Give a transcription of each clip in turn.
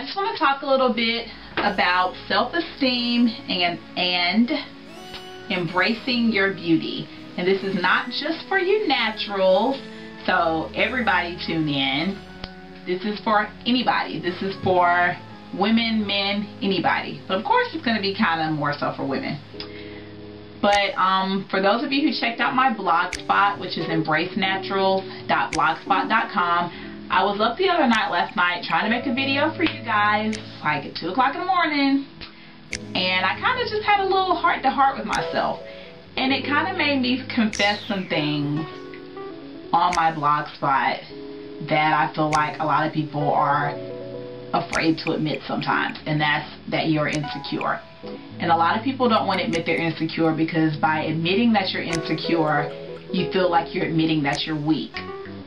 just want to talk a little bit about self-esteem and embracing your beauty. And this is not just for you naturals, so everybody tune in. This is for anybody. This is for women, men, anybody. But of course it's going to be kind of more so for women. But for those of you who checked out my blog spot, which is embracenaturals.blogspot.com, I was up the other night last night trying to make a video for you guys, like at 2 o'clock in the morning, and I kind of just had a little heart-to-heart with myself, and it kind of made me confess some things on my blog spot that I feel like a lot of people are afraid to admit sometimes, and that's that you're insecure. And a lot of people don't want to admit they're insecure because by admitting that you're insecure, you feel like you're admitting that you're weak,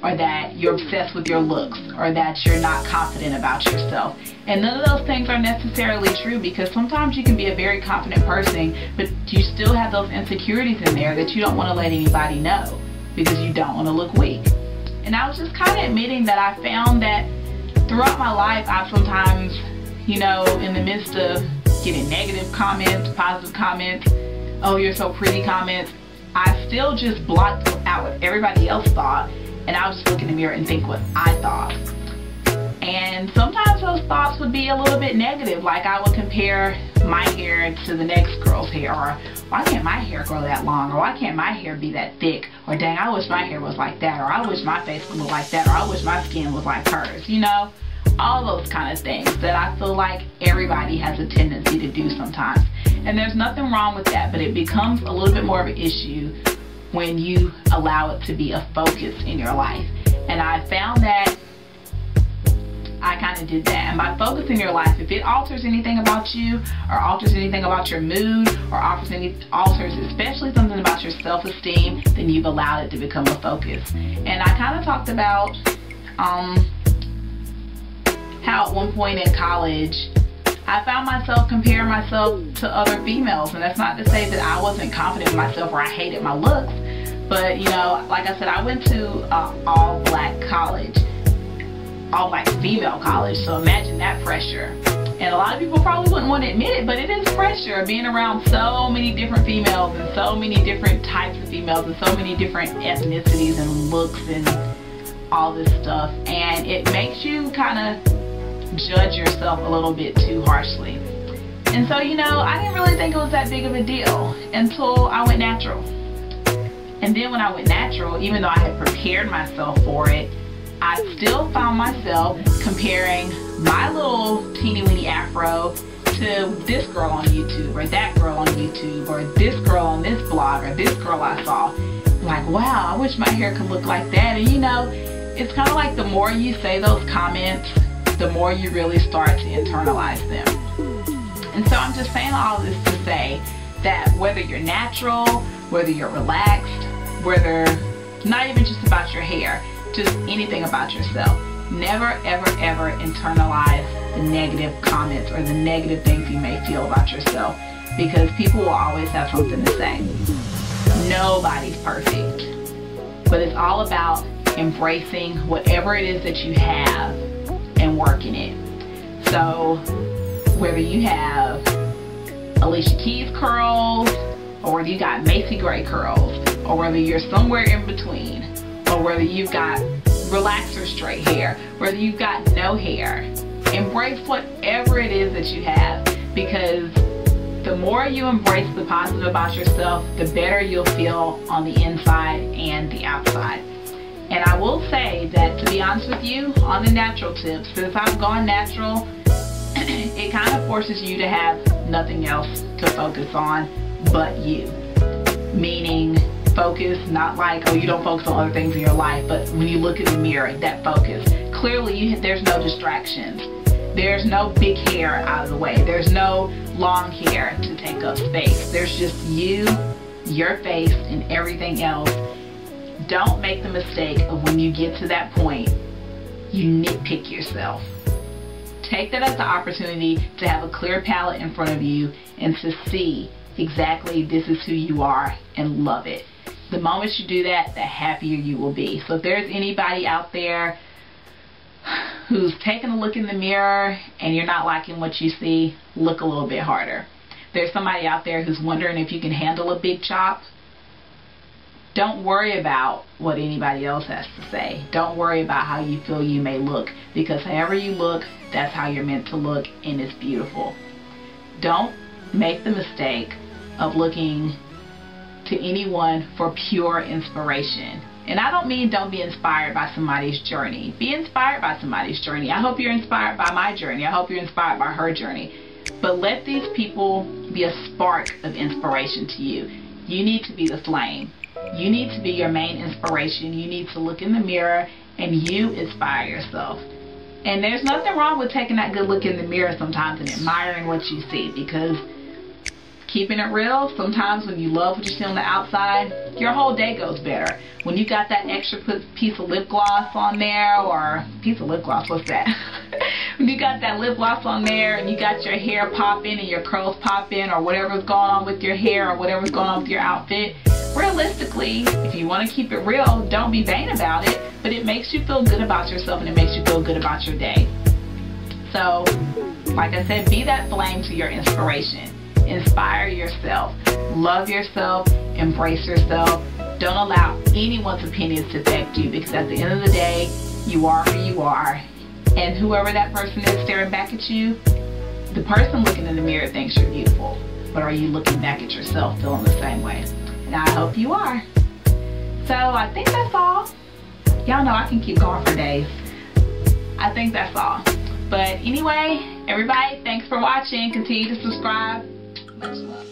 or that you're obsessed with your looks, or that you're not confident about yourself. And none of those things are necessarily true, because sometimes you can be a very confident person, but you still have those insecurities in there that you don't want to let anybody know because you don't want to look weak. And I was just kind of admitting that I found that throughout my life, I've sometimes, you know, in the midst of getting negative comments, positive comments, oh you're so pretty comments, I still just blocked out what everybody else thought, and I would just look in the mirror and think what I thought. And sometimes those thoughts would be a little bit negative, like I would compare my hair to the next girl's hair, or why can't my hair grow that long, or why can't my hair be that thick, or dang, I wish my hair was like that, or I wish my face would look like that, or I wish my skin was like hers, you know? All those kind of things that I feel like everybody has a tendency to do sometimes. And there's nothing wrong with that, but it becomes a little bit more of an issue when you allow it to be a focus in your life. And I found that I kind of did that. And by focusing your life, if it alters anything about you, or alters anything about your mood, or alters especially something about your self-esteem, then you've allowed it to become a focus. And I kind of talked about how at one point in college I found myself comparing myself to other females, and that's not to say that I wasn't confident in myself or I hated my looks, but you know, like I said, I went to all black college, all black female college, so imagine that pressure. And a lot of people probably wouldn't want to admit it, but it is pressure being around so many different females and so many different types of females and so many different ethnicities and looks and all this stuff, and it makes you kind of judge yourself a little bit too harshly. And so, you know, I didn't really think it was that big of a deal until I went natural. And then when I went natural, even though I had prepared myself for it, I still found myself comparing my little teeny weeny afro to this girl on YouTube, or that girl on YouTube, or this girl on this blog, or this girl I saw. Like, wow, I wish my hair could look like that. And you know, it's kind of like the more you say those comments, the more you really start to internalize them. And so I'm just saying all this to say that whether you're natural, whether you're relaxed, whether not even just about your hair, just anything about yourself, never ever ever internalize the negative comments or the negative things you may feel about yourself, because people will always have something to say. Nobody's perfect, but it's all about embracing whatever it is that you have and working it. So whether you have Alicia Keys curls, or whether you got Macy Gray curls, or whether you're somewhere in between, or whether you've got relaxer straight hair, whether you've got no hair, embrace whatever it is that you have, because the more you embrace the positive about yourself, the better you'll feel on the inside and the outside. And I will say that, to be honest with you, on the natural tips, since I've gone natural, it kind of forces you to have nothing else to focus on but you. Meaning, focus, not like, oh, you don't focus on other things in your life, but when you look in the mirror, that focus. Clearly, there's no distractions. There's no big hair out of the way. There's no long hair to take up space. There's just you, your face, and everything else. Don't make the mistake of, when you get to that point, you nitpick yourself. Take that as the opportunity to have a clear palette in front of you and to see exactly this is who you are and love it. The moment you do that, the happier you will be. So if there's anybody out there who's taking a look in the mirror and you're not liking what you see, look a little bit harder. There's somebody out there who's wondering if you can handle a big chop. Don't worry about what anybody else has to say. Don't worry about how you feel you may look, because however you look, that's how you're meant to look, and it's beautiful. Don't make the mistake of looking to anyone for pure inspiration. And I don't mean don't be inspired by somebody's journey. Be inspired by somebody's journey. I hope you're inspired by my journey. I hope you're inspired by her journey. But let these people be a spark of inspiration to you. You need to be the flame. You need to be your main inspiration. You need to look in the mirror and you inspire yourself. And there's nothing wrong with taking that good look in the mirror sometimes and admiring what you see, because keeping it real, sometimes when you love what you see on the outside, your whole day goes better. When you got that extra piece of lip gloss on there, or piece of lip gloss, what's that? When you got that lip gloss on there and you got your hair popping and your curls popping, or whatever's going on with your hair or whatever's going on with your outfit, realistically, if you want to keep it real, don't be vain about it, but it makes you feel good about yourself and it makes you feel good about your day. So, like I said, be that flame to your inspiration. Inspire yourself. Love yourself. Embrace yourself. Don't allow anyone's opinions to affect you, because at the end of the day, you are who you are. And whoever that person is staring back at you, the person looking in the mirror thinks you're beautiful. But are you looking back at yourself feeling the same way? And I hope you are. So I think that's all. Y'all know I can keep going for days. I think that's all. But anyway, everybody, thanks for watching. Continue to subscribe. Much love.